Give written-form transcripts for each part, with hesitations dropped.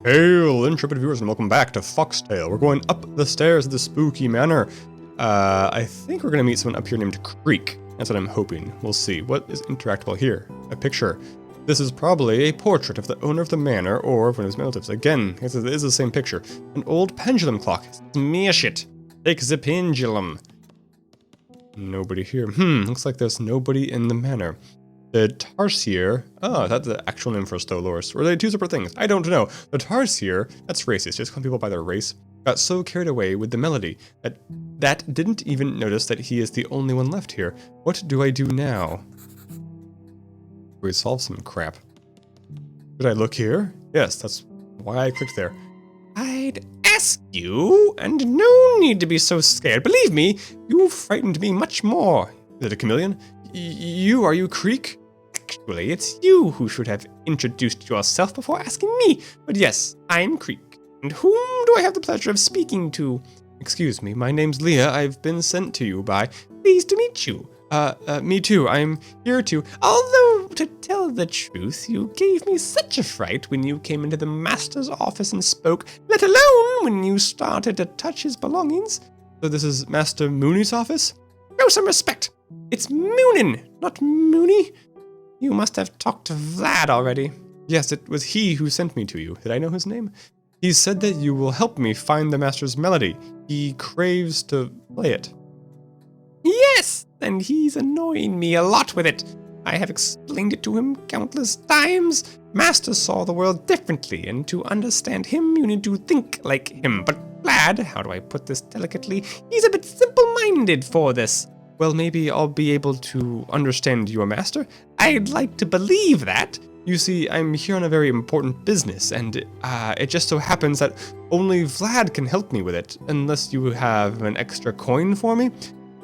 Hail, intrepid viewers, and welcome back to FoxTail. We're going up the stairs of the spooky manor. I think we're going to meet someone up here named Creek. That's what I'm hoping. We'll see. What is interactable here? A picture. This is probably a portrait of the owner of the manor or of one of his relatives. Again, it is the same picture. An old pendulum clock. Smash it. Take the pendulum. Nobody here. Looks like there's nobody in the manor. The Tarsier, is that the actual name for Stolors? Or are they two separate things? I don't know. The Tarsier, that's racist, just calling people by their race, got so carried away with the melody that didn't even notice that he is the only one left here. What do I do now? We solve some crap. Did I look here? Yes, that's why I clicked there. I'd ask you, and no need to be so scared. Believe me, you frightened me much more. Is it a chameleon? Are you Creek? Actually, it's you who should have introduced yourself before asking me. But yes, I'm Creek. And whom do I have the pleasure of speaking to? Excuse me, my name's Leah. I've been sent to you by... Pleased to meet you. Me too. I'm here to... Although, to tell the truth, you gave me such a fright when you came into the master's office and spoke, let alone when you started to touch his belongings. So this is Master Mooney's office? Show some respect. It's Moonin, not Mooney. You must have talked to Vlad already. Yes, it was he who sent me to you. Did I know his name? He said that you will help me find the master's melody. He craves to play it. Yes, and he's annoying me a lot with it. I have explained it to him countless times. Master saw the world differently, and to understand him, you need to think like him. But Vlad, how do I put this delicately? He's a bit simple-minded for this. Well, maybe I'll be able to understand your master. I'd like to believe that. You see, I'm here on a very important business, and it just so happens that only Vlad can help me with it, unless you have an extra coin for me.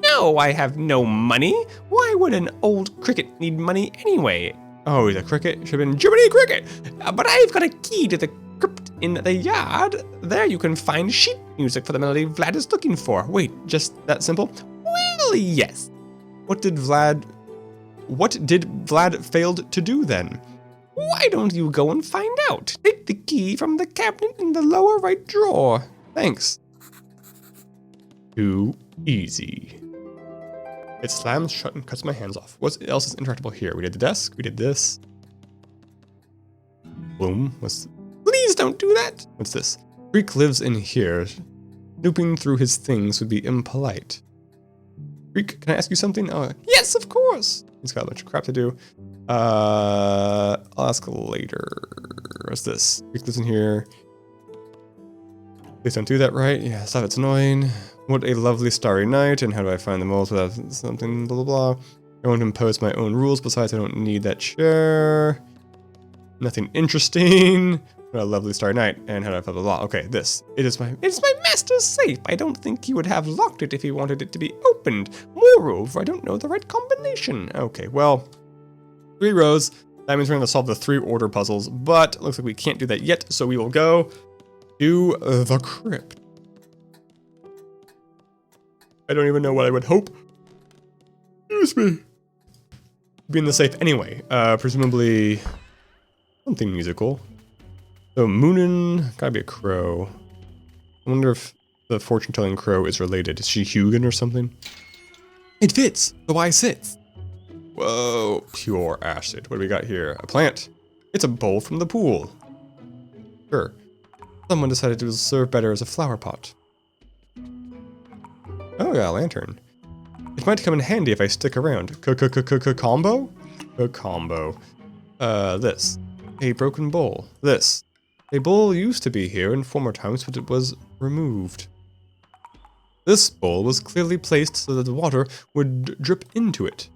No, I have no money. Why would an old cricket need money anyway? Oh, he's a cricket? Should have been Jiminy Cricket. But I've got a key to the crypt in the yard. There you can find sheet music for the melody Vlad is looking for. Wait, just that simple? Well, yes. What did Vlad failed to do then? Why don't you go and find out? Take the key from the cabinet in the lower right drawer. Thanks. Too easy. It slams shut and cuts my hands off. What else is interactable here? We did the desk. We did this. Boom. Please don't do that. What's this? Creek lives in here. Snooping through his things would be impolite. Creek, can I ask you something? Yes, of course. He's got a bunch of crap to do. I'll ask later. What's this? Creek lives in here. Please don't do that, right? Yeah, stop, it's annoying. What a lovely starry night, and how do I find the moles without something, blah, blah, blah. I want to impose my own rules, besides I don't need that chair. Nothing interesting. What a lovely starry night, and how do I blah, blah, blah. Okay, this. It's my master's safe. I don't think he would have locked it if he wanted it to be opened. Moreover, I don't know the right combination. Okay, well, 3 rows. That means we're going to solve the 3 order puzzles, but looks like we can't do that yet, so we will go to the crypt. I don't even know what I would hope. Excuse me. Be in the safe anyway. Presumably something musical. So Moonin, gotta be a crow. I wonder if the fortune-telling crow is related. Is she Hugin or something? It fits. The Y sits. Whoa, pure acid. What do we got here? A plant. It's a bowl from the pool. Sure. Someone decided it would serve better as a flower pot. Oh, yeah, a lantern. It might come in handy if I stick around. Combo? Combo. This. A broken bowl. This. A bowl used to be here in former times, but it was removed. This bowl was clearly placed so that the water would drip into it.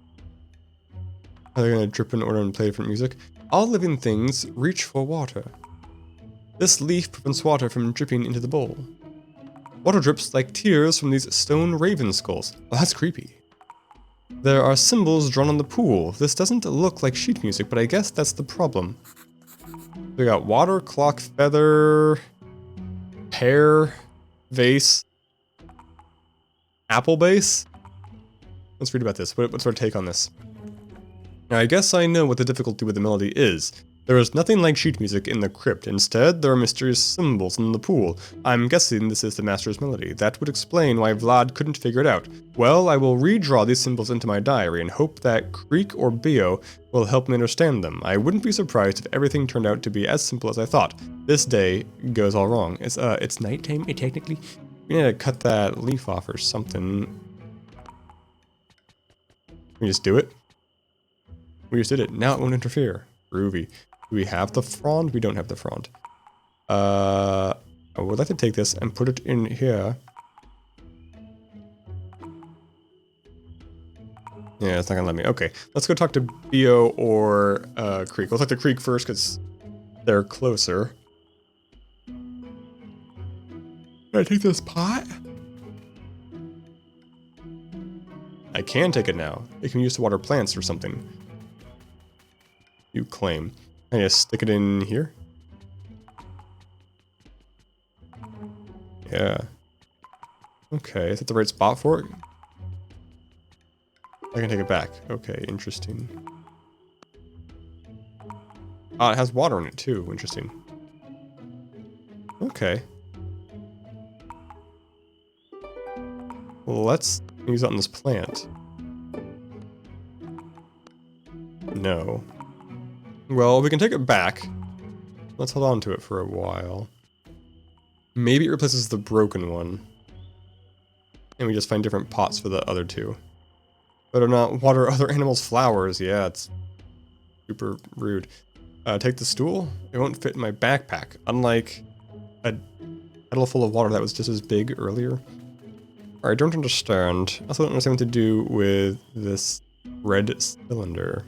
Are they going to drip in order and play different music? All living things reach for water. This leaf prevents water from dripping into the bowl. Water drips like tears from these stone raven skulls. Well, that's creepy. There are symbols drawn on the pool. This doesn't look like sheet music, but I guess that's the problem. We got water, clock, feather, pear, vase, apple base. Let's read about this. What's our take on this? Now, I guess I know what the difficulty with the melody is. There is nothing like sheet music in the crypt. Instead, there are mysterious symbols in the pool. I'm guessing this is the master's melody. That would explain why Vlad couldn't figure it out. Well, I will redraw these symbols into my diary and hope that Creek or Bio will help me understand them. I wouldn't be surprised if everything turned out to be as simple as I thought. This day goes all wrong. It's nighttime, technically. We need to cut that leaf off or something. Can we just do it? We just did it. Now it won't interfere. Groovy. Do we have the frond? We don't have the frond. I would like to take this and put it in here. Yeah, it's not gonna let me. Okay, let's go talk to Bio or Creek. Let's talk to Creek first because they're closer. Can I take this pot? I can take it now. It can be used to water plants or something. You claim. Can I just stick it in here? Yeah. Okay, is that the right spot for it? I can take it back. Okay, interesting. Ah, it has water in it too. Interesting. Okay. Well, let's use it on this plant. No. Well, we can take it back. Let's hold on to it for a while. Maybe it replaces the broken one. And we just find different pots for the other two. Better not water other animals' flowers. Yeah, it's super rude. Take the stool. It won't fit in my backpack. Unlike a kettle full of water that was just as big earlier. I don't understand. I also don't understand what to do with this red cylinder.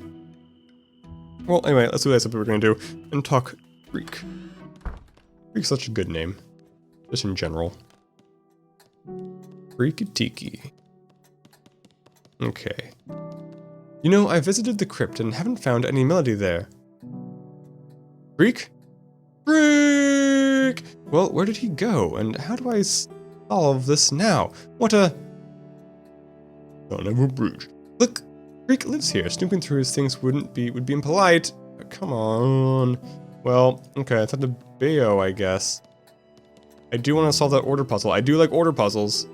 Well, anyway, let's do what I said we were going to do and talk Creek. Creek's such a good name. Just in general. Creek-a-tiki. Okay. You know, I visited the crypt and haven't found any melody there. Creek? Creek! Well, where did he go? And how do I solve this now? What a... Son of a bitch. Look, Creek lives here. Snooping through his things would be impolite. Come on. Well, okay, I thought the Bayo, I guess. I do want to solve that order puzzle. I do like order puzzles.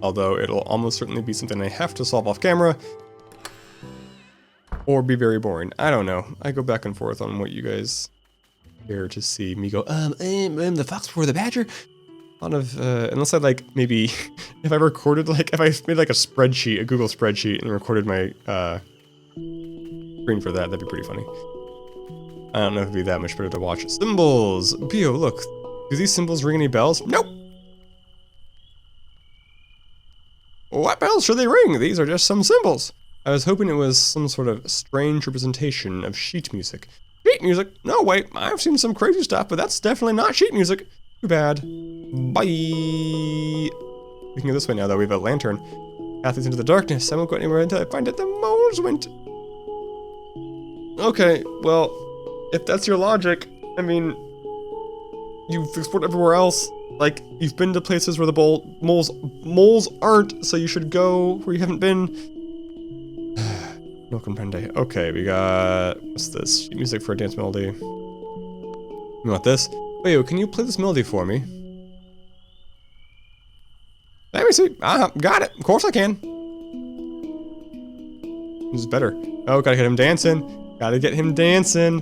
Although it'll almost certainly be something I have to solve off camera. Or be very boring. I don't know. I go back and forth on what you guys care to see me go, I'm the fox for the badger. A lot of, unless I like, maybe, if I recorded, like, if I made like a spreadsheet, a Google spreadsheet, and recorded my, screen for that, that'd be pretty funny. I don't know if it'd be that much better to watch. Symbols! Pio, look. Do these symbols ring any bells? Nope! What bells should they ring? These are just some symbols. I was hoping it was some sort of strange representation of sheet music. Sheet music? No, wait, I've seen some crazy stuff, but that's definitely not sheet music. Too bad. Bye! We can go this way now, though. We have a lantern. Path leads into the darkness. I won't go anywhere until I find it the moment. Okay, well, if that's your logic, I mean, you've explored everywhere else. Like, you've been to places where the moles aren't, so you should go where you haven't been. No comprende. Okay, we got, what's this? Sheet music for a dance melody. You want this? Wait, can you play this melody for me? Let me see. Got it. Of course I can. This is better. Oh, gotta get him dancing. Gotta get him dancing.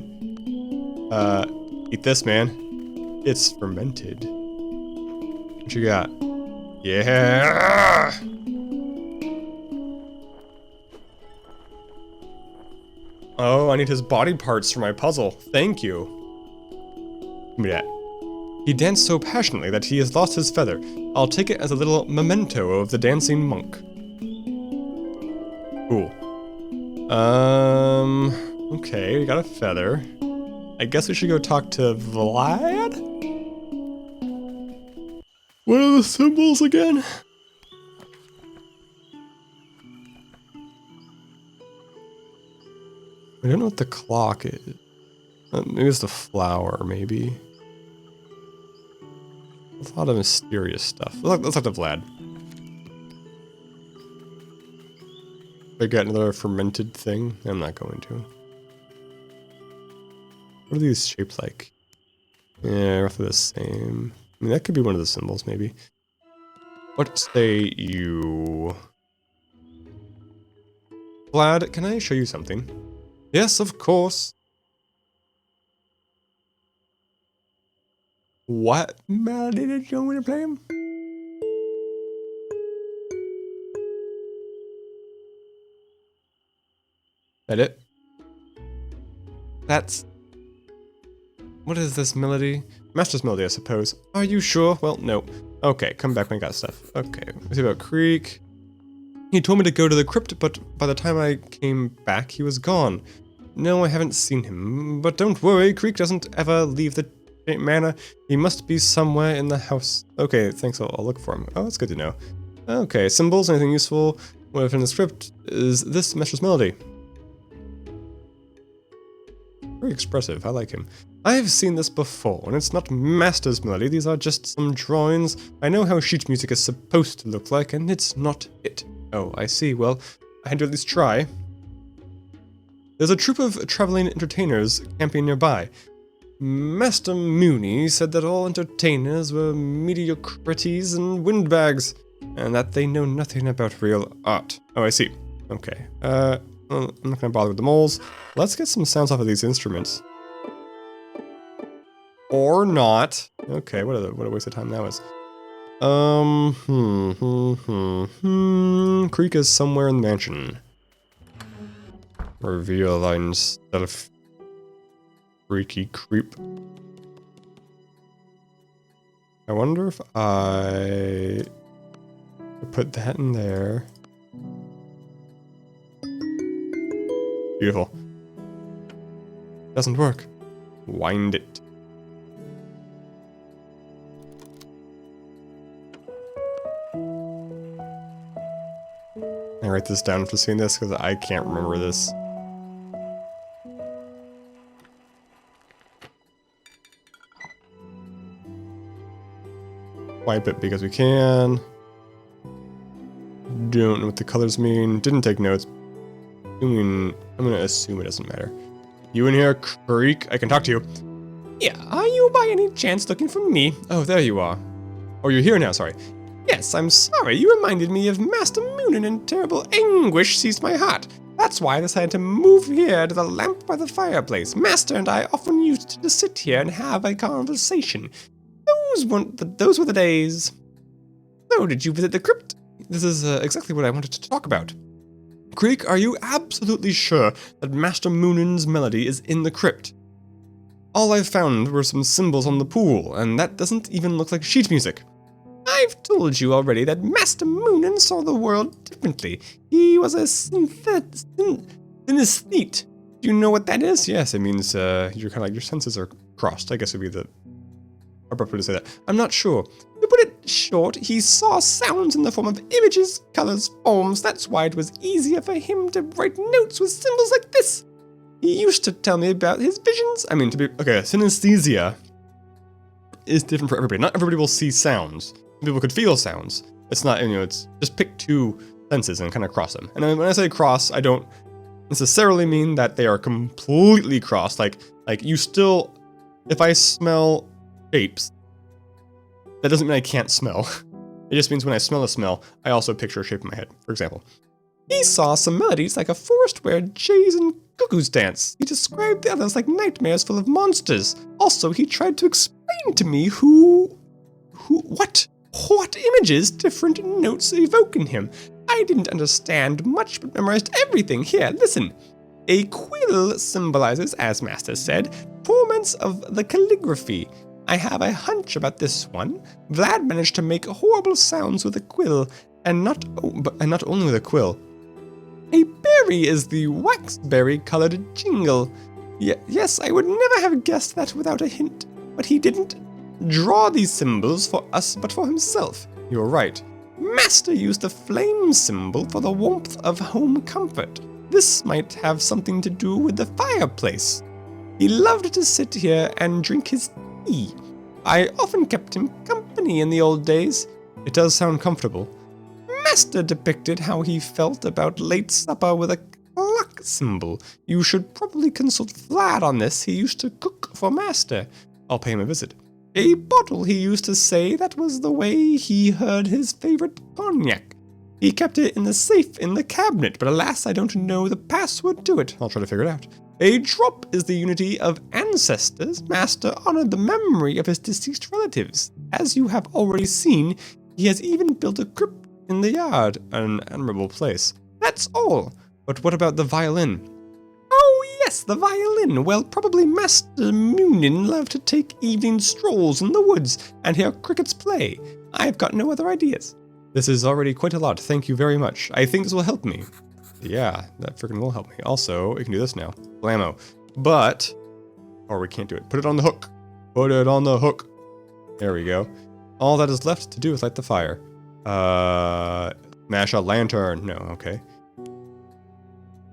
Eat this, man. It's fermented. What you got? Yeah! Oh, I need his body parts for my puzzle. Thank you. Give me that. He danced so passionately that he has lost his feather. I'll take it as a little memento of the dancing monk. Cool. Okay, we got a feather. I guess we should go talk to Vlad? What are the symbols again? I don't know what the clock is. Maybe it's the flower, maybe. There's a lot of mysterious stuff. Let's talk to Vlad. I got another fermented thing. I'm not going to. What are these shaped like? Yeah, roughly the same. I mean, that could be one of the symbols, maybe. What say you? Vlad, can I show you something? Yes, of course. What melody did you want me to play him? That it? That's... What is this melody? Master's melody, I suppose. Are you sure? Well, no. Okay, come back when I got stuff. Okay, let's see about Creek. He told me to go to the crypt, but by the time I came back, he was gone. No, I haven't seen him. But don't worry, Creek doesn't ever leave the manor. He must be somewhere in the house. Okay, thanks, I'll look for him. Oh, that's good to know. Okay, symbols, anything useful? What if in the script is this Master's melody? Very expressive, I like him. I've seen this before, and it's not Master's melody, these are just some drawings. I know how sheet music is supposed to look like, and it's not it. Oh, I see, well, I had to at least try. There's a troupe of traveling entertainers camping nearby. Master Mooney said that all entertainers were mediocrities and windbags, and that they know nothing about real art. Oh, I see. Okay, I'm not gonna bother with the moles. Let's get some sounds off of these instruments. Or not. Okay, what a waste of time that was. Creek is somewhere in the mansion. Reveal thyself, freaky creep. I wonder if I put that in there. Beautiful. Doesn't work. Wind it. I write this down for seeing this because I can't remember this. Wipe it because we can. Don't know what the colors mean. Didn't take notes. I'm gonna assume it doesn't matter. You in here, Creek? I can talk to you. Yeah, are you by any chance looking for me? Oh, there you are. Oh, you're here now, sorry. Yes, I'm sorry. You reminded me of Master Moonin, and terrible anguish seized my heart. That's why I decided to move here to the lamp by the fireplace. Master and I often used to sit here and have a conversation. Those were the days. So, did you visit the crypt? This is exactly what I wanted to talk about. Creek, are you absolutely sure that Master Moonin's melody is in the crypt? All I found were some symbols on the pool, and that doesn't even look like sheet music. I've told you already that Master Moonin saw the world differently. He was a synesthete. Do you know what that is? Yes, it means you're kind of like your senses are crossed. I guess would be the proper way to say that. I'm not sure. To put it short, he saw sounds in the form of images, colors, forms. That's why it was easier for him to write notes with symbols like this. He used to tell me about his visions. I mean, synesthesia is different for everybody. Not everybody will see sounds. People could feel sounds. It's not, it's just pick two senses and kind of cross them. And when I say cross, I don't necessarily mean that they are completely crossed. Like you still, if I smell shapes, that doesn't mean I can't smell. It just means when I smell a smell, I also picture a shape in my head, for example. He saw some melodies like a forest where jays and cuckoos dance. He described the others like nightmares full of monsters. Also, he tried to explain to me what images different notes evoke in him. I didn't understand much, but memorized everything. Here, listen. A quill symbolizes, as Master said, torments of the calligraphy. I have a hunch about this one. Vlad managed to make horrible sounds with a quill, and not only with a quill. A berry is the waxberry-colored jingle. Yes, I would never have guessed that without a hint. But he didn't draw these symbols for us, but for himself. You're right. Master used the flame symbol for the warmth of home comfort. This might have something to do with the fireplace. He loved to sit here and drink his tea. I often kept him company in the old days. It does sound comfortable. Master depicted how he felt about late supper with a clock symbol. You should probably consult Vlad on this. He used to cook for Master. I'll pay him a visit. A bottle, he used to say. That was the way he heard his favorite cognac. He kept it in the safe in the cabinet, but alas, I don't know the password to it. I'll try to figure it out. A drop is the unity of ancestors. Master honored the memory of his deceased relatives. As you have already seen, he has even built a crypt in the yard, an admirable place. That's all. But what about the violin? Oh yes, the violin. Well, probably Master Munin loved to take evening strolls in the woods and hear crickets play. I've got no other ideas. This is already quite a lot. Thank you very much. I think this will help me. Yeah, that freaking will help me. Also, we can do this now. Blammo. But, or we can't do it. Put it on the hook. Put it on the hook. There we go. All that is left to do is light the fire. Smash a lantern. No, okay.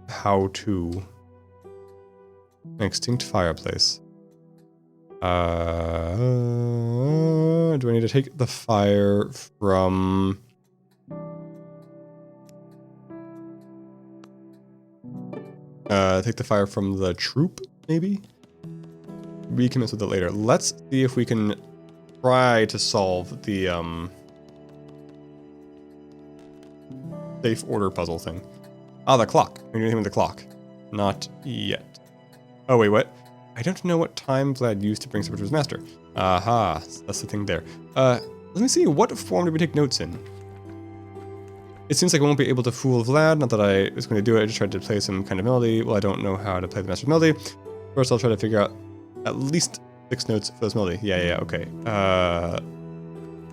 How to... Extinct fireplace. Do I need to take the fire from... take the fire from the troop, maybe? We can mess with it later. Let's see if we can try to solve the, safe order puzzle thing. Ah, the clock. Can we do anything with the clock? Not yet. Oh, wait, what? I don't know what time Vlad used to bring supper to his master. Aha, that's the thing there. Let me see, what form did we take notes in? It seems like I won't be able to fool Vlad. Not that I was going to do it, I just tried to play some kind of melody. Well, I don't know how to play the master's melody. First, I'll try to figure out at least 6 notes for this melody. Yeah, okay.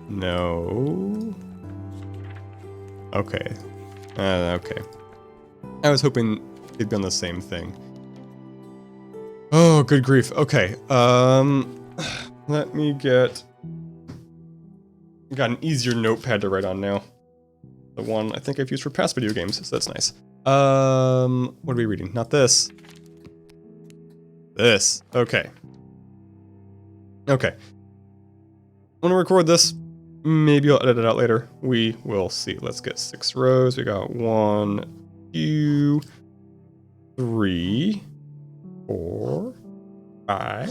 No. Okay. Okay. I was hoping they'd be on the same thing. Oh, good grief. Okay. Let me get... Got an easier notepad to write on now. The one I think I've used for past video games, so that's nice. What are we reading? Not this. This. Okay. Okay. I'm gonna record this. Maybe I'll edit it out later. We will see. Let's get 6 rows. We got 1, 2, 3, 4, 5,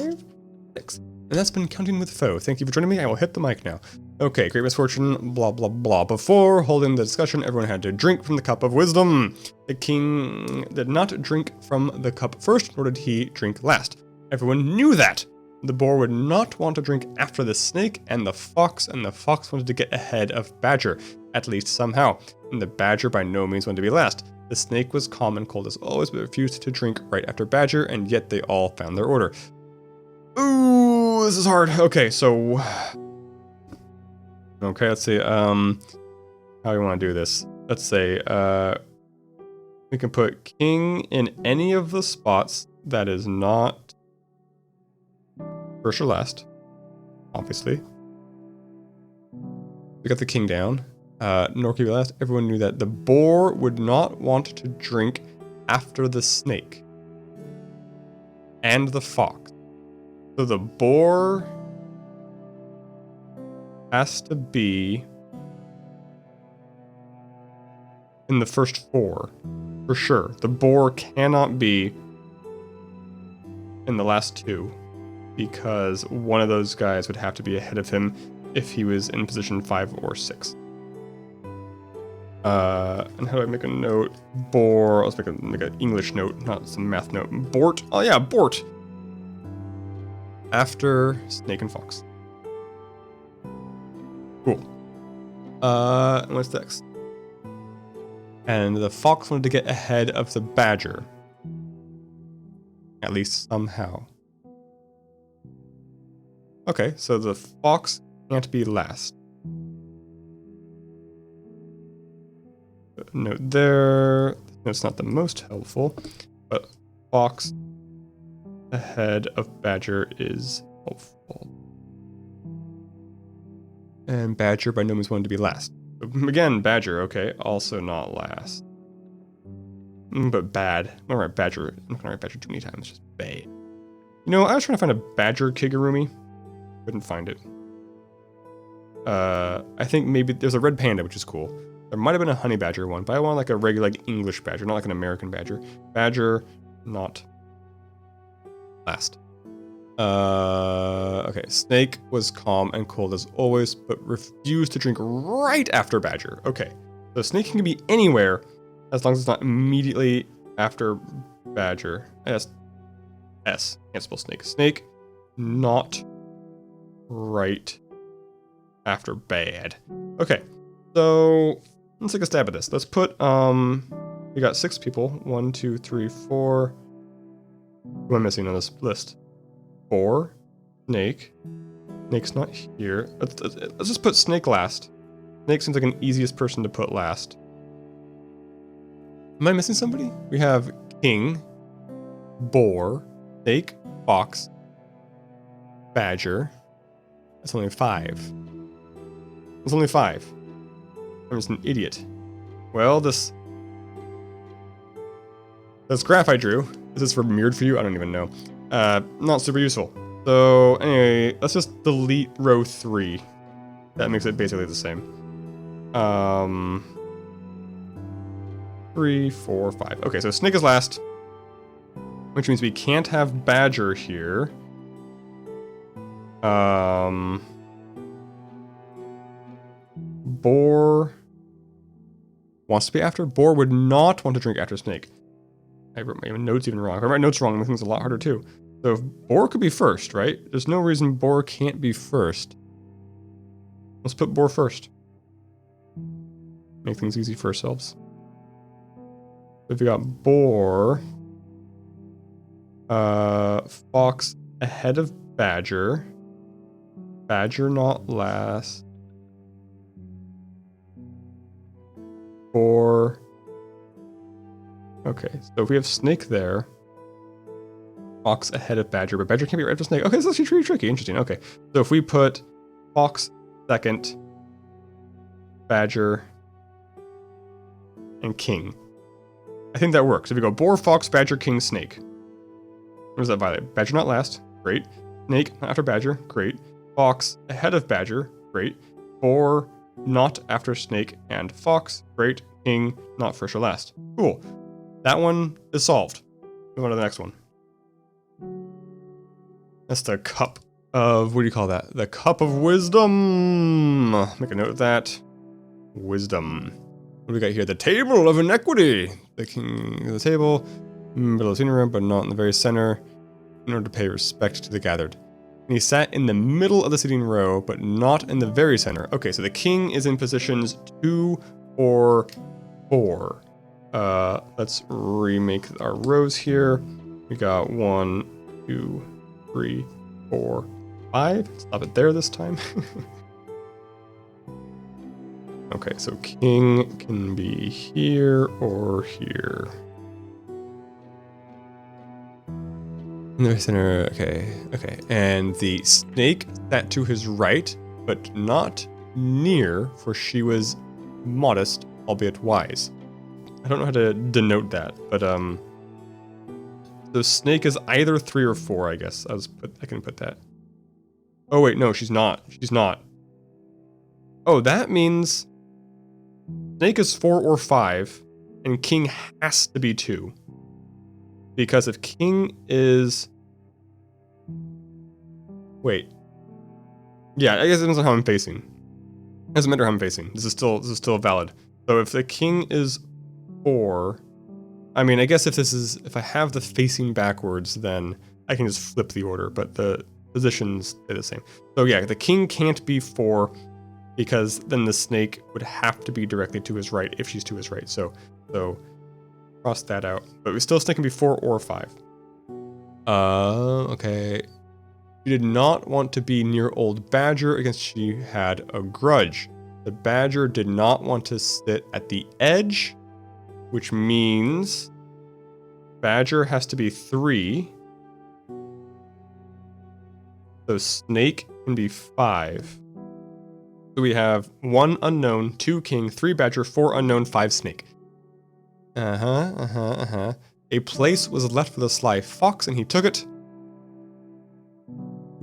6. And that's been Counting with Foe. Thank you for joining me. I will hit the mic now. Okay, great misfortune, blah, blah, blah. Before holding the discussion, everyone had to drink from the cup of wisdom. The king did not drink from the cup first, nor did he drink last. Everyone knew that. The boar would not want to drink after the snake and the fox wanted to get ahead of Badger, at least somehow. And the Badger by no means wanted to be last. The snake was calm and cold as always, but refused to drink right after Badger, and yet they all found their order. Ooh, this is hard. Okay, so... Okay, let's see, how do we want to do this? Let's say, we can put king in any of the spots that is not first or last, obviously. We got the king down, nor can be last. Everyone knew that the boar would not want to drink after the snake and the fox. So the boar has to be in the first 4, for sure. The boar cannot be in the last 2, because one of those guys would have to be ahead of him if he was in position 5 or 6. And how do I make a note? Boar. Let's make an English note, not some math note. Bort. Oh yeah, Bort. After snake and fox. Cool. What's next? And the fox wanted to get ahead of the badger. At least somehow. Okay, so the fox can't be last. Note there. It's not the most helpful, but fox ahead of badger is helpful. And badger by no means wanted to be last. Again, badger, okay, also not last. But bad. I'm gonna write badger. I'm not gonna write badger too many times, just bay. You know, I was trying to find a badger kigurumi. Couldn't find it. I think maybe there's a red panda, which is cool. There might have been a honey badger one, but I want like a regular like English badger, not like an American badger. Badger, not last. Okay, snake was calm and cold as always, but refused to drink right after badger. Okay, so snake can be anywhere as long as it's not immediately after badger. S. Can't spell snake. Snake, not right after bad. Okay, so let's take a stab at this. Let's put, we got 6 people. 1, 2, 3, 4. Who am I missing on this list? 4. Snake. Snake's not here. Let's just put snake last. Snake seems like an easiest person to put last. Am I missing somebody? We have king, boar, snake, fox, badger. That's only 5. That's only 5. I'm just an idiot. Well, this graph I drew, is this mirrored for you? I don't even know. Not super useful. So anyway, let's just delete row 3. That makes it basically the same. 3, 4, 5. Okay, so snake is last, which means we can't have badger here. Boar wants to be after. Boar would not want to drink after snake. I wrote my notes even wrong. If I write notes wrong, things a lot harder too. So if boar could be first, right? There's no reason boar can't be first. Let's put boar first. Make things easy for ourselves. If we got boar, fox ahead of badger, badger not last, boar. Okay, so if we have snake there, fox ahead of badger, but badger can't be right after snake. Okay, this is actually pretty tricky. Interesting. Okay, so if we put fox second, badger, and king, I think that works. If we go boar, fox, badger, king, snake. What does that violate? Badger not last. Great. Snake not after badger. Great. Fox ahead of badger. Great. Boar not after snake and fox. Great. King not first or last. Cool. That one is solved. Move on to the next one. That's the cup of, what do you call that? The cup of wisdom. Make a note of that. Wisdom. What do we got here? The table of inequity. The king of the table, middle of the sitting room, but not in the very center, in order to pay respect to the gathered. And he sat in the middle of the sitting row, but not in the very center. Okay, so the king is in positions 2 or 4. Let's remake our rows here. We got 1, 2, 3, 4, 5. Stop it there this time. Okay, so king can be here or here. In the center, okay. And the snake sat to his right, but not near, for she was modest, albeit wise. I don't know how to denote that, but the snake is either 3 or 4, I guess. I can put that. Oh wait, no, she's not. She's not. Oh, that means snake is 4 or 5, and king has to be 2. Because if king is... Wait. Yeah, I guess it depends on how I'm facing. It doesn't matter how I'm facing. This is still valid. So if the king is 4... I mean, I guess if I have the facing backwards, then I can just flip the order, but the positions stay the same. So yeah, the king can't be 4, because then the snake would have to be directly to his right if she's to his right. So cross that out. But we still snake can be 4 or 5. Okay. She did not want to be near old badger against she had a grudge. The badger did not want to sit at the edge, which means badger has to be 3. So snake can be 5. So we have 1 unknown, 2 king, 3 badger, 4 unknown, 5 snake. A place was left for the sly fox, and he took it.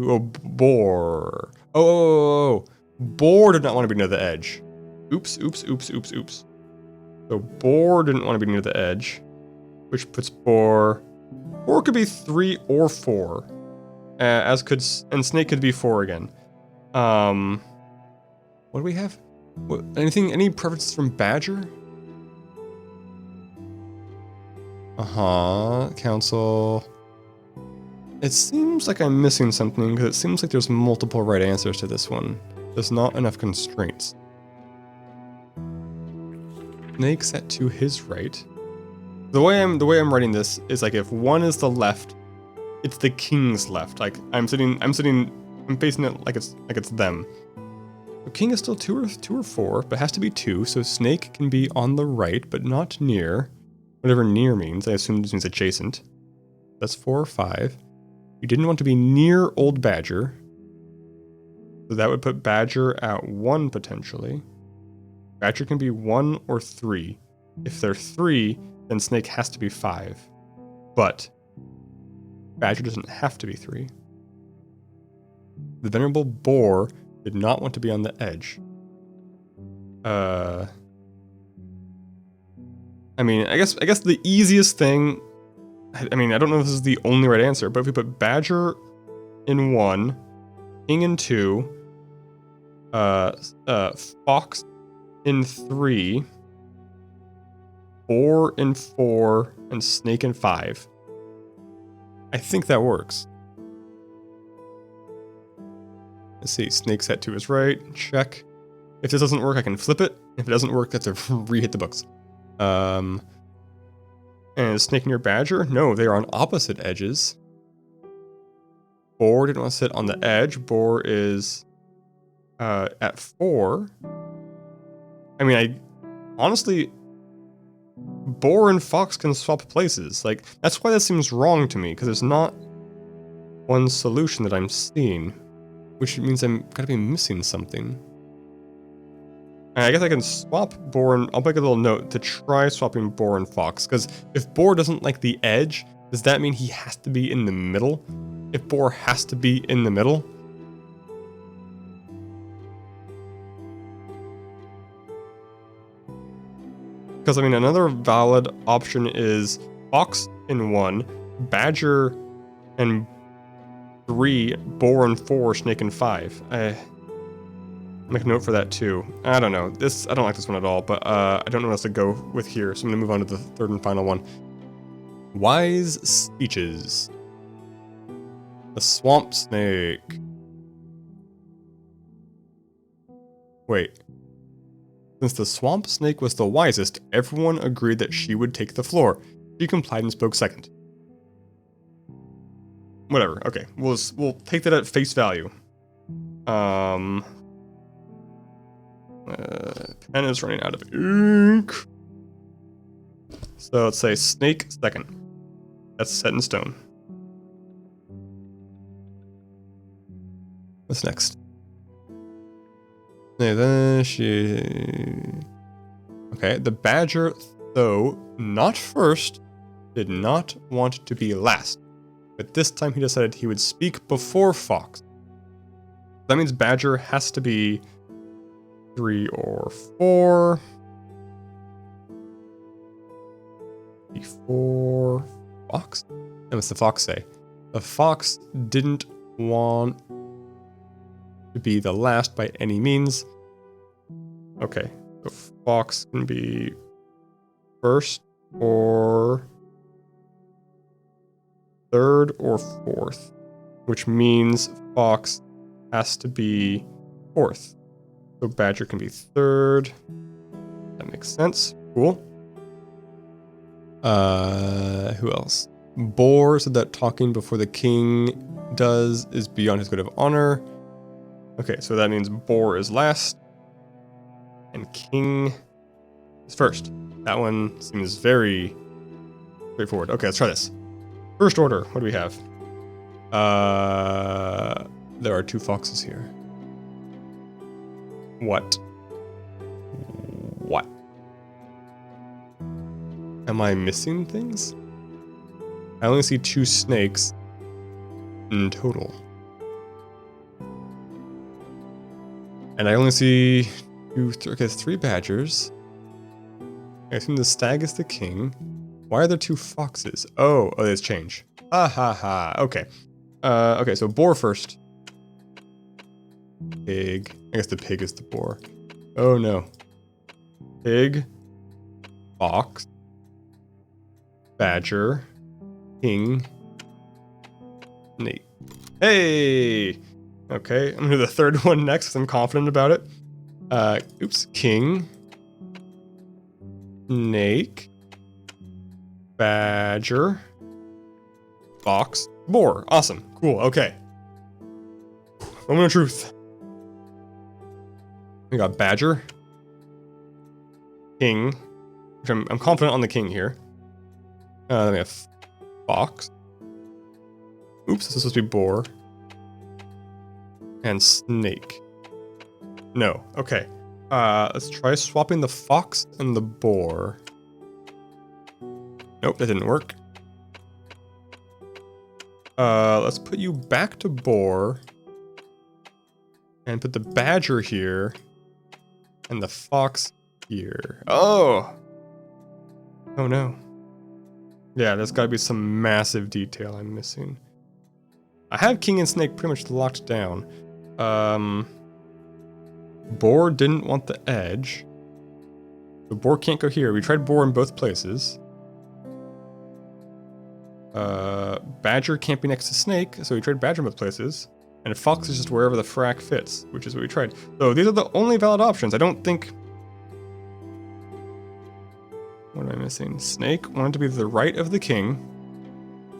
Oh, boar. Oh, boar did not want to be near the edge. Oops, oops, oops, oops, oops. So boar didn't want to be near the edge, which puts boar. Boar could be 3 or 4, and snake could be 4 again. What do we have? Any preferences from badger? Council. It seems like I'm missing something, because it seems like there's multiple right answers to this one. There's not enough constraints. Snake set to his right. The way I'm writing this is like if 1 is the left, it's the king's left. Like I'm facing it like it's them. The king is still 2 or 4, but has to be 2, so snake can be on the right, but not near. Whatever near means, I assume this means adjacent. That's 4 or 5. You didn't want to be near old badger. So that would put badger at 1 potentially. Badger can be 1 or 3. If they're 3, then snake has to be 5. But badger doesn't have to be 3. The venerable boar did not want to be on the edge. I mean, I guess the easiest thing, I mean, I don't know if this is the only right answer, but if we put badger in 1, king in 2, fox in 3, boar in 4, and snake in 5, I think that works. Let's see, snake set to his right, check. If this doesn't work, I can flip it. If it doesn't work, that's a re-hit the books. And snake near badger? No, they are on opposite edges. Boar didn't want to sit on the edge. Boar is at 4. I mean, honestly, boar and fox can swap places. Like, that's why that seems wrong to me, because there's not one solution that I'm seeing, which means I'm gotta be missing something. And I guess I can swap boar and I'll make a little note to try swapping boar and fox, because if boar doesn't like the edge, does that mean he has to be in the middle? If boar has to be in the middle? Because I mean, another valid option is fox in 1, badger and 3, boar and 4, snake in 5. Make a note for that too. I don't know. I don't like this one at all, but I don't know what else to go with here, so I'm gonna move on to the third and final one. Wise speeches. The swamp snake. Wait. Since the swamp snake was the wisest, everyone agreed that she would take the floor. She complied and spoke second. Whatever. Okay, we'll take that at face value. Pen is running out of ink. So let's say snake second. That's set in stone. What's next? Okay, the badger, though not first, did not want to be last. But this time he decided he would speak before fox. That means badger has to be 3 or 4. Before fox? And what's the fox say? The fox didn't want to be the last by any means. Okay, so fox can be first or third or fourth, which means fox has to be fourth. So badger can be third. That makes sense. Cool. Who else? Boar said that talking before the king does is beyond his code of honor. Okay, so that means boar is last and king is first. That one seems very straightforward. Okay, let's try this. First order, what do we have? There are 2 foxes here. What? Am I missing things? I only see 2 snakes in total. And I only see Okay, it's 3 badgers. I assume the stag is the king. Why are there 2 foxes? Oh, there's change. Ha ha ha. Okay. Okay, so boar first. Pig. I guess the pig is the boar. Oh no. Pig. Fox. Badger. King. Snake. Hey! Okay, I'm gonna do the 3rd one next because I'm confident about it. Oops. King. Snake. Badger. Fox. Boar. Awesome. Cool. Okay. Moment of truth. We got badger. King. Which I'm confident on the king here. Then we have fox. Oops, this is supposed to be boar. And snake. No. Okay. Let's try swapping the fox and the boar. Nope, that didn't work. Let's put you back to boar. And put the badger here. And the fox here. Oh! Oh no. Yeah, there's gotta be some massive detail I'm missing. I have king and snake pretty much locked down. Boar didn't want the edge. The boar can't go here. We tried boar in both places. Badger can't be next to snake, so we tried badger in both places. And fox is just wherever the frack fits, which is what we tried. So these are the only valid options. I don't think... What am I missing? Snake wanted to be to the right of the king,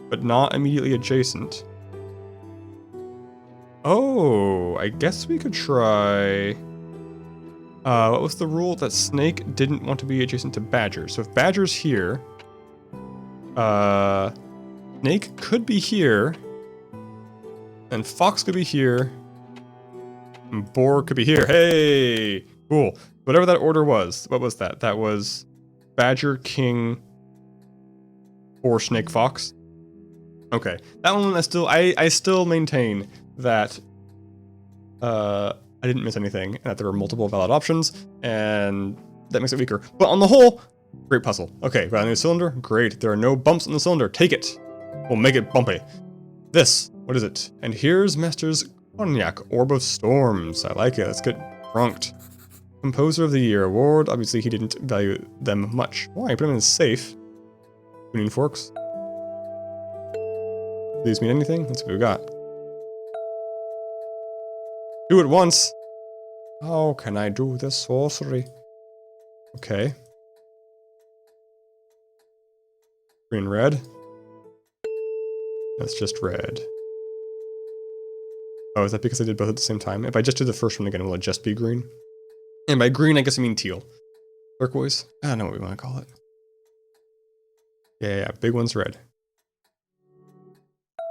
but not immediately adjacent. Oh, I guess we could try... what was the rule? That snake didn't want to be adjacent to badger. So if badger's here... snake could be here... And fox could be here. And boar could be here. Hey! Cool. Whatever that order was. What was that? That was badger, king, boar, snake, fox. Okay. That one I still maintain that I didn't miss anything, and that there were multiple valid options, and that makes it weaker. But on the whole, great puzzle. Okay, got a new cylinder. Great. There are no bumps on the cylinder. Take it. We'll make it bumpy. This. What is it? And here's Master's Cognac, Orb of Storms. I like it. Let's get drunked. Composer of the Year award. Obviously, he didn't value them much. Why? Put them in his safe. Tuning forks. Do these mean anything? Let's see what we got. Do it once. How can I do this sorcery? Okay. Green, red. That's just red. Oh, is that because I did both at the same time? If I just do the first one again, will it just be green? And by green, I guess I mean teal. Turquoise? I don't know what we want to call it. Yeah, big one's red.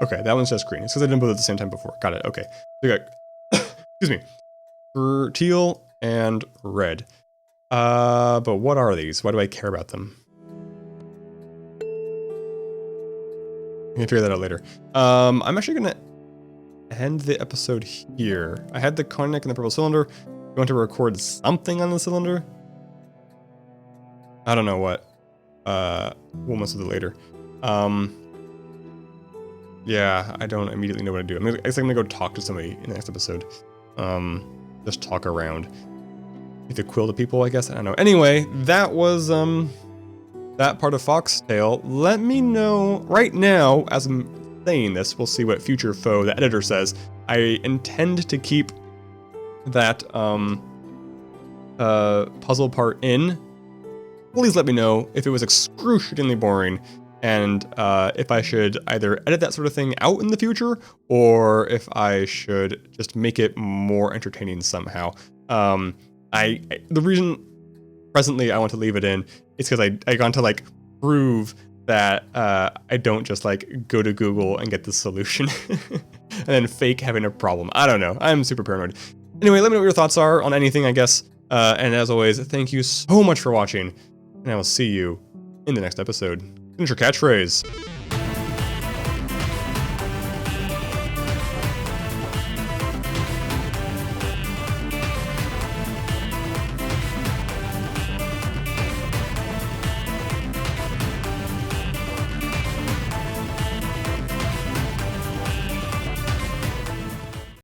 Okay, that one's just green. It's because I did both at the same time before. Got it, okay. So we got, excuse me, teal and red. But what are these? Why do I care about them? I can figure that out later. I'm actually gonna end the episode here. I had the cognac in the purple cylinder. You want to record something on the cylinder? I don't know what. We'll mess with it later. Yeah, I don't immediately know what to do. I guess I'm gonna go talk to somebody in the next episode. Just talk around. Either quill to people, I guess. I don't know. Anyway, that was that part of FoxTail. Let me know right now as I'm saying this. We'll see what future foe the editor says. I intend to keep that puzzle part in. Please let me know if it was excruciatingly boring and if I should either edit that sort of thing out in the future or if I should just make it more entertaining somehow. The reason presently I want to leave it in is because I got to like prove that I don't just like go to Google and get the solution and then fake having a problem. I don't know. I'm super paranoid. Anyway, let me know what your thoughts are on anything, I guess. And as always, thank you so much for watching, and I will see you in the next episode. Finish your catchphrase.